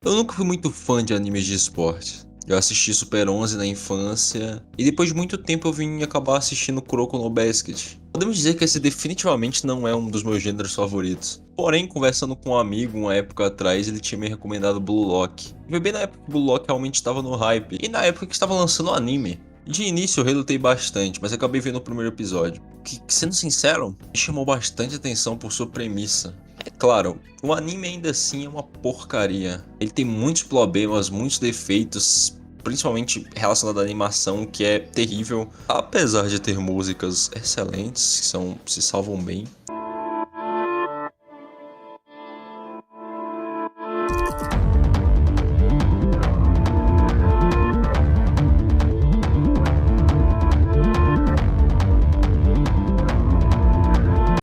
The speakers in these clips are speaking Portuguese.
Eu nunca fui muito fã de animes de esporte. Eu assisti Super 11 na infância e depois de muito tempo eu vim acabar assistindo Kuroko no Basket. Podemos dizer que esse definitivamente não é um dos meus gêneros favoritos. Porém, conversando com um amigo uma época atrás, ele tinha me recomendado Blue Lock. Foi bem na época que Blue Lock realmente estava no hype e na época que estava lançando o anime. De início eu relutei bastante, mas acabei vendo o primeiro episódio. Que, sendo sincero, me chamou bastante atenção por sua premissa. É claro, o anime ainda assim é uma porcaria. Ele tem muitos problemas, muitos defeitos, principalmente relacionado à animação, que é terrível. Apesar de ter músicas excelentes, se salvam bem.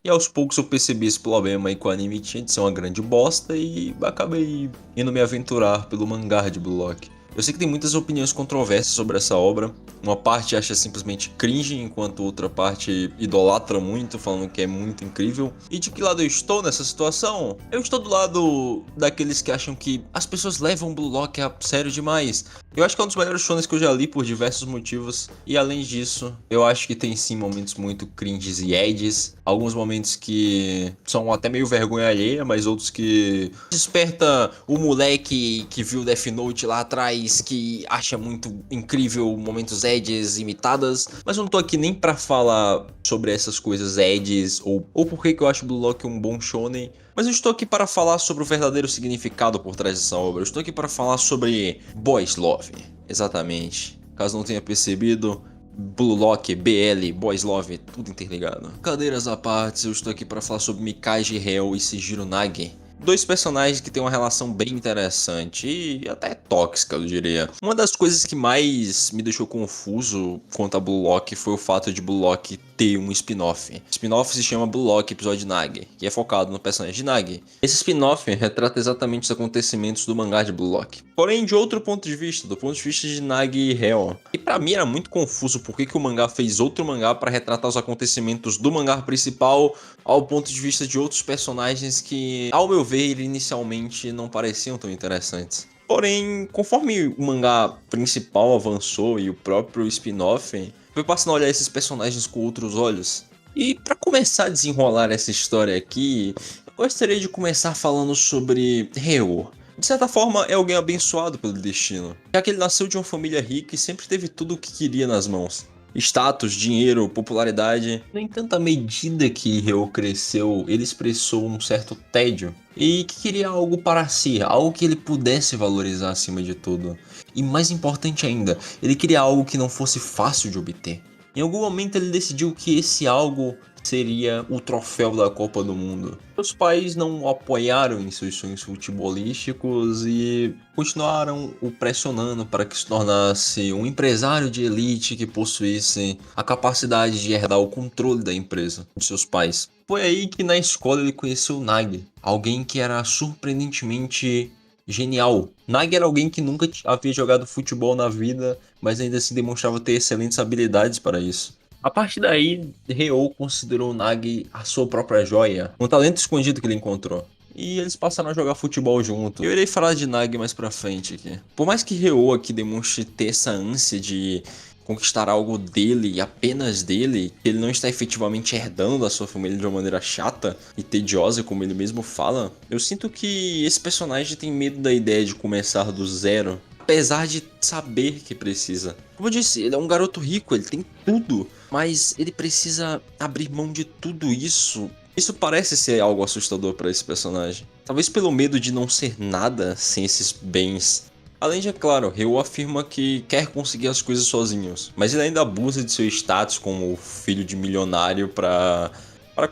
E aos poucos eu percebi esse problema aí que o anime tinha de ser uma grande bosta e acabei indo me aventurar pelo mangá de Blue Lock. Eu sei que tem muitas opiniões controversas sobre essa obra. Uma parte acha simplesmente cringe, enquanto outra parte idolatra muito, falando que é muito incrível. E de que lado eu estou nessa situação? Eu estou do lado daqueles que acham que as pessoas levam Blue Lock a sério demais. Eu acho que é um dos melhores shonens que eu já li por diversos motivos. E além disso, eu acho que tem sim momentos muito cringes e edges. Alguns momentos que são até meio vergonha alheia, mas outros que desperta o moleque que viu Death Note lá atrás, que acha muito incrível momentos edges imitadas. Mas eu não tô aqui nem pra falar sobre essas coisas edges ou por que eu acho Blue Lock um bom shonen. Mas eu estou aqui para falar sobre o verdadeiro significado por trás dessa obra. Eu estou aqui para falar sobre Boys Love. Exatamente. Caso não tenha percebido, Blue Lock, BL, Boys Love, tudo interligado. Cadeiras à parte, eu estou aqui para falar sobre Mikaji Hell e Seijiro Nage. Dois personagens que têm uma relação bem interessante e até tóxica, eu diria. Uma das coisas que mais me deixou confuso quanto a Blue Lock foi o fato de Blue Lock ter um spin-off. O spin-off se chama Blue Lock Episódio Nage, que é focado no personagem de Nage. Esse spin-off retrata exatamente os acontecimentos do mangá de Blue Lock. Porém, de outro ponto de vista, do ponto de vista de Nage e Hell. E pra mim era muito confuso por que o mangá fez outro mangá para retratar os acontecimentos do mangá principal ao ponto de vista de outros personagens que, ao meu ver, inicialmente não pareciam tão interessantes. Porém, conforme o mangá principal avançou e o próprio spin-off, foi passando a olhar esses personagens com outros olhos. E para começar a desenrolar essa história aqui, eu gostaria de começar falando sobre Reo. De certa forma, é alguém abençoado pelo destino, já que ele nasceu de uma família rica e sempre teve tudo o que queria nas mãos. Status, dinheiro, popularidade. No entanto, à medida que Ryo cresceu, ele expressou um certo tédio e que queria algo para si, algo que ele pudesse valorizar acima de tudo. E mais importante ainda, ele queria algo que não fosse fácil de obter. Em algum momento ele decidiu que esse algo seria o troféu da Copa do Mundo. Seus pais não o apoiaram em seus sonhos futebolísticos e continuaram o pressionando para que se tornasse um empresário de elite que possuísse a capacidade de herdar o controle da empresa de seus pais. Foi aí que na escola ele conheceu Nagi, alguém que era surpreendentemente genial. Nagi era alguém que nunca havia jogado futebol na vida, mas ainda assim demonstrava ter excelentes habilidades para isso. A partir daí, Ryo considerou Nagi a sua própria joia, um talento escondido que ele encontrou. E eles passaram a jogar futebol junto. Eu irei falar de Nagi mais pra frente aqui. Por mais que Ryo aqui demonstre ter essa ânsia de conquistar algo dele e apenas dele, ele não está efetivamente herdando da sua família de uma maneira chata e tediosa, como ele mesmo fala, eu sinto que esse personagem tem medo da ideia de começar do zero, apesar de saber que precisa. Como eu disse, ele é um garoto rico, ele tem tudo, mas ele precisa abrir mão de tudo isso. Isso parece ser algo assustador para esse personagem. Talvez pelo medo de não ser nada sem esses bens. Além de, é claro, Ryo afirma que quer conseguir as coisas sozinhos, mas ele ainda abusa de seu status como filho de milionário para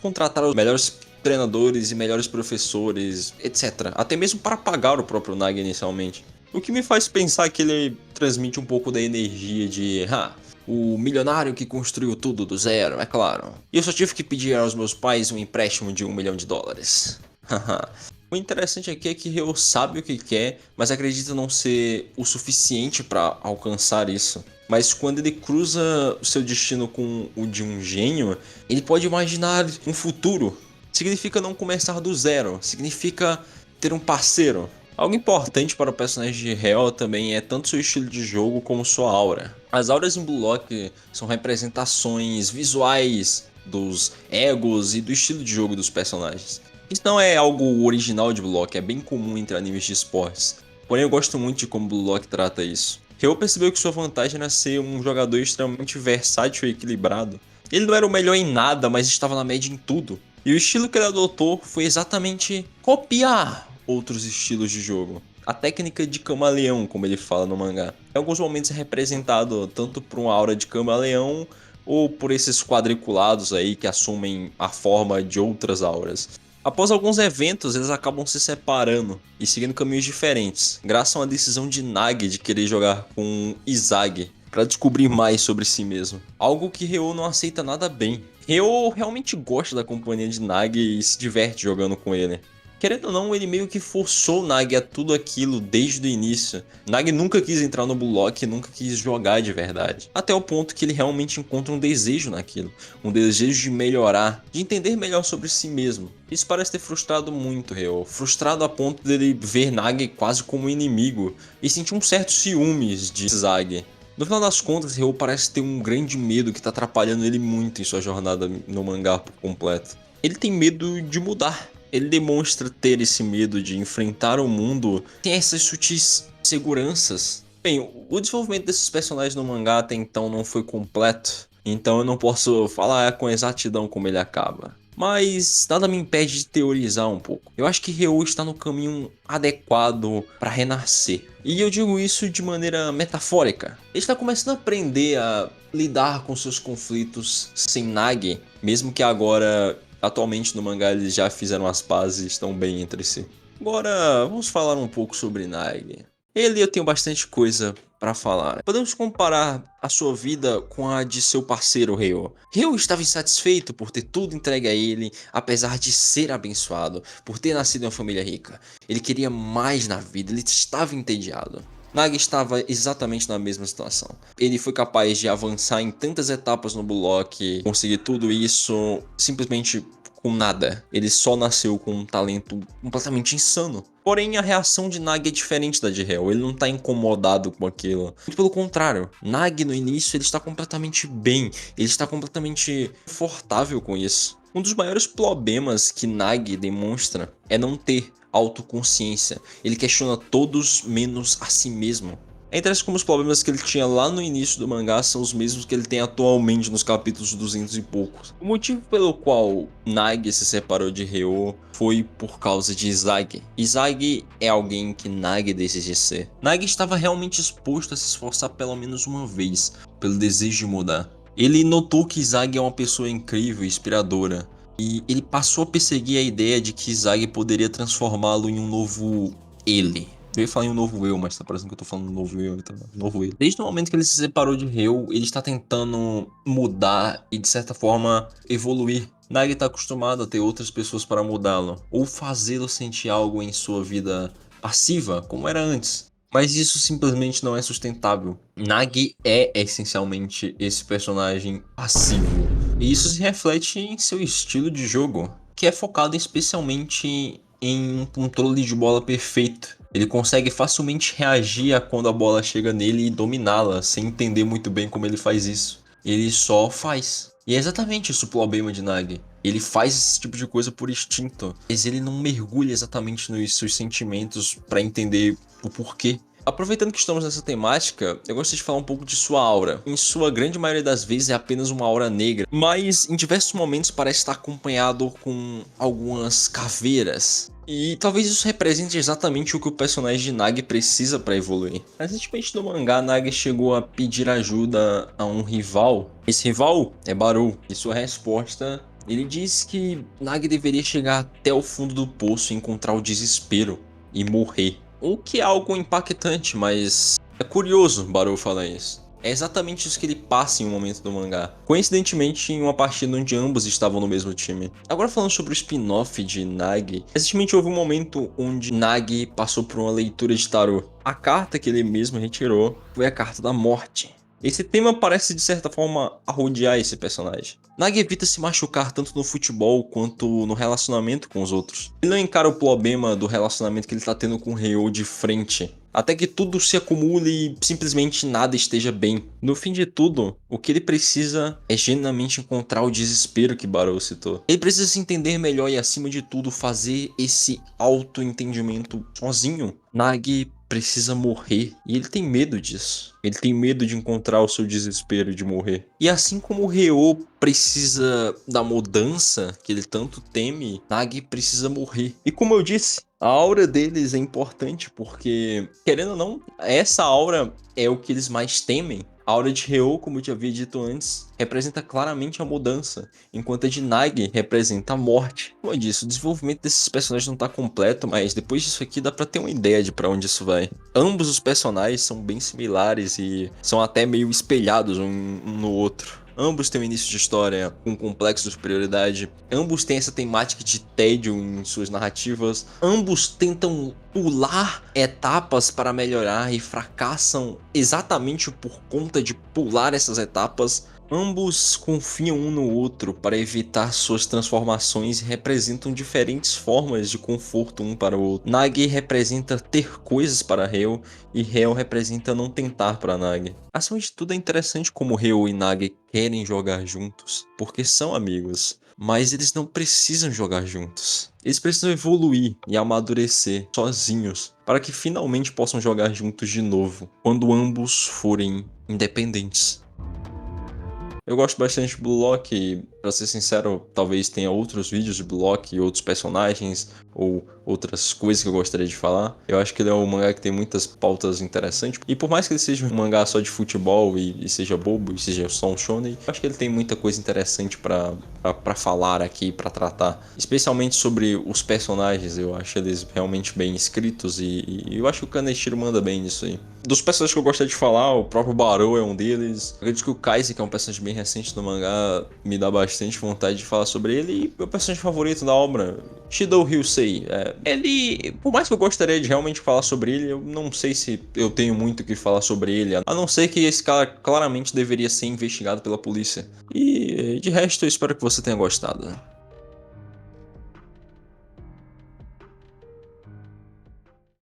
contratar os melhores treinadores e melhores professores, etc. Até mesmo para pagar o próprio Nagi inicialmente. O que me faz pensar que ele transmite um pouco da energia de o milionário que construiu tudo do zero, é claro. E eu só tive que pedir aos meus pais um empréstimo de US$ 1 milhão. O interessante aqui é que Ryo sabe o que quer, mas acredita não ser o suficiente para alcançar isso. Mas quando ele cruza o seu destino com o de um gênio, ele pode imaginar um futuro. Significa não começar do zero, significa ter um parceiro. Algo importante para o personagem de Hell também é tanto seu estilo de jogo como sua aura. As auras em Blue Lock são representações visuais dos egos e do estilo de jogo dos personagens. Isso não é algo original de Blue Lock, é bem comum entre animes de esportes. Porém eu gosto muito de como Blue Lock trata isso. Ryo percebeu que sua vantagem era ser um jogador extremamente versátil e equilibrado. Ele não era o melhor em nada, mas estava na média em tudo. E o estilo que ele adotou foi exatamente copiar outros estilos de jogo. A técnica de camaleão, como ele fala no mangá. Em alguns momentos é representado tanto por uma aura de camaleão ou por esses quadriculados aí que assumem a forma de outras auras. Após alguns eventos, eles acabam se separando e seguindo caminhos diferentes, graças a uma decisão de Nagi de querer jogar com Izagi para descobrir mais sobre si mesmo. Algo que Ryo não aceita nada bem. Ryo realmente gosta da companhia de Nagi e se diverte jogando com ele. Querendo ou não, ele meio que forçou o Nagi a tudo aquilo desde o início. Nagi nunca quis entrar no Blue Lock, nunca quis jogar de verdade. Até o ponto que ele realmente encontra um desejo naquilo. Um desejo de melhorar, de entender melhor sobre si mesmo. Isso parece ter frustrado muito Ryo. Frustrado a ponto dele ver Nagi quase como inimigo. E sentir um certo ciúmes de Izagi. No final das contas, Ryo parece ter um grande medo que está atrapalhando ele muito em sua jornada no mangá por completo. Ele tem medo de mudar. Ele demonstra ter esse medo de enfrentar o mundo, tem essas sutis seguranças. Bem, o desenvolvimento desses personagens no mangá até então não foi completo, então eu não posso falar com exatidão como ele acaba. Mas nada me impede de teorizar um pouco. Eu acho que Ryo está no caminho adequado para renascer. E eu digo isso de maneira metafórica. Ele está começando a aprender a lidar com seus conflitos sem Nagi, mesmo que agora, atualmente no mangá, eles já fizeram as pazes e estão bem entre si. Agora, vamos falar um pouco sobre Nagi. Ele eu tenho bastante coisa para falar. Podemos comparar a sua vida com a de seu parceiro Ryo. Ryo estava insatisfeito por ter tudo entregue a ele, apesar de ser abençoado, por ter nascido em uma família rica. Ele queria mais na vida, ele estava entediado. Nagi estava exatamente na mesma situação. Ele foi capaz de avançar em tantas etapas no Blue Lock, conseguir tudo isso simplesmente com nada. Ele só nasceu com um talento completamente insano. Porém, a reação de Nagi é diferente da de Hell. Ele não está incomodado com aquilo. Muito pelo contrário. Nagi, no início, ele está completamente bem. Ele está completamente confortável com isso. Um dos maiores problemas que Nagi demonstra é não ter autoconsciência. Ele questiona todos menos a si mesmo. É interessante como os problemas que ele tinha lá no início do mangá são os mesmos que ele tem atualmente nos capítulos 200 e poucos. O motivo pelo qual Nagi se separou de Ryo foi por causa de Izagi. Izagi é alguém que Nagi deseja ser. Nagi estava realmente disposto a se esforçar pelo menos uma vez, pelo desejo de mudar. Ele notou que Izagi é uma pessoa incrível e inspiradora, e ele passou a perseguir a ideia de que Izagi poderia transformá-lo em um novo ele. Eu ia falar em um novo eu, mas tá parecendo que eu tô falando um novo eu, então, novo ele. Desde o momento que ele se separou de Ryo, ele está tentando mudar e de certa forma evoluir. Nagi tá acostumado a ter outras pessoas para mudá-lo, ou fazê-lo sentir algo em sua vida passiva, como era antes. Mas isso simplesmente não é sustentável. Nagi é essencialmente esse personagem passivo. E isso se reflete em seu estilo de jogo, que é focado especialmente em um controle de bola perfeito. Ele consegue facilmente reagir a quando a bola chega nele e dominá-la, sem entender muito bem como ele faz isso. Ele só faz. E é exatamente isso o problema de Nagi. Ele faz esse tipo de coisa por instinto, mas ele não mergulha exatamente nos seus sentimentos para entender o porquê. Aproveitando que estamos nessa temática, eu gostaria de falar um pouco de sua aura. Em sua grande maioria das vezes é apenas uma aura negra, mas em diversos momentos parece estar acompanhado com algumas caveiras. E talvez isso represente exatamente o que o personagem de Nagi precisa para evoluir. Recentemente no mangá, Nagi chegou a pedir ajuda a um rival. Esse rival é Barou, e sua resposta, ele diz que Nagi deveria chegar até o fundo do poço e encontrar o desespero e morrer. O que é algo impactante, mas é curioso Barou falar isso. É exatamente isso que ele passa em um momento do mangá. Coincidentemente, em uma partida onde ambos estavam no mesmo time. Agora falando sobre o spin-off de Nagi, recentemente houve um momento onde Nagi passou por uma leitura de tarô. A carta que ele mesmo retirou foi a carta da morte. Esse tema parece de certa forma arrodear esse personagem. Nagi evita se machucar tanto no futebol quanto no relacionamento com os outros. Ele não encara o problema do relacionamento que ele tá tendo com o Ryo de frente, até que tudo se acumule e simplesmente nada esteja bem. No fim de tudo, o que ele precisa é genuinamente encontrar o desespero que Barou citou. Ele precisa se entender melhor e, acima de tudo, fazer esse autoentendimento sozinho. Nagi precisa morrer e ele tem medo disso. Ele tem medo de encontrar o seu desespero de morrer. E assim como o Ryo precisa da mudança que ele tanto teme, Nagi precisa morrer. E como eu disse, a aura deles é importante porque, querendo ou não, essa aura é o que eles mais temem. A aura de Ryo, como eu já havia dito antes, representa claramente a mudança, enquanto a de Nagi representa a morte. Como eu disse, o desenvolvimento desses personagens não tá completo, mas depois disso aqui dá pra ter uma ideia de pra onde isso vai. Ambos os personagens são bem similares e são até meio espelhados um no outro. Ambos têm um início de história com um complexo de superioridade. Ambos têm essa temática de tédio em suas narrativas. Ambos tentam pular etapas para melhorar e fracassam exatamente por conta de pular essas etapas. Ambos confiam um no outro para evitar suas transformações e representam diferentes formas de conforto um para o outro. Nagi representa ter coisas para Ryo e Ryo representa não tentar para Nagi. Acima de tudo, é interessante como Ryo e Nagi querem jogar juntos, porque são amigos, mas eles não precisam jogar juntos. Eles precisam evoluir e amadurecer sozinhos para que finalmente possam jogar juntos de novo, quando ambos forem independentes. Eu gosto bastante de Blue Lock e, pra ser sincero, talvez tenha outros vídeos de Blue Lock e outros personagens ou outras coisas que eu gostaria de falar. Eu acho que ele é um mangá que tem muitas pautas interessantes. E por mais que ele seja um mangá só de futebol e seja bobo e seja só um shonen, eu acho que ele tem muita coisa interessante pra falar aqui, pra tratar. Especialmente sobre os personagens, eu acho eles realmente bem escritos e eu acho que o Kaneshiro manda bem nisso aí. Dos personagens que eu gostaria de falar, o próprio Barou é um deles. Eu acredito que o Kaiser, que é um personagem bem recente no mangá, me dá bastante vontade de falar sobre ele. E meu personagem favorito da obra, Shidou Ryusei. Ele, por mais que eu gostaria de realmente falar sobre ele, eu não sei se eu tenho muito o que falar sobre ele. A não ser que esse cara claramente deveria ser investigado pela polícia. E de resto, eu espero que você tenha gostado.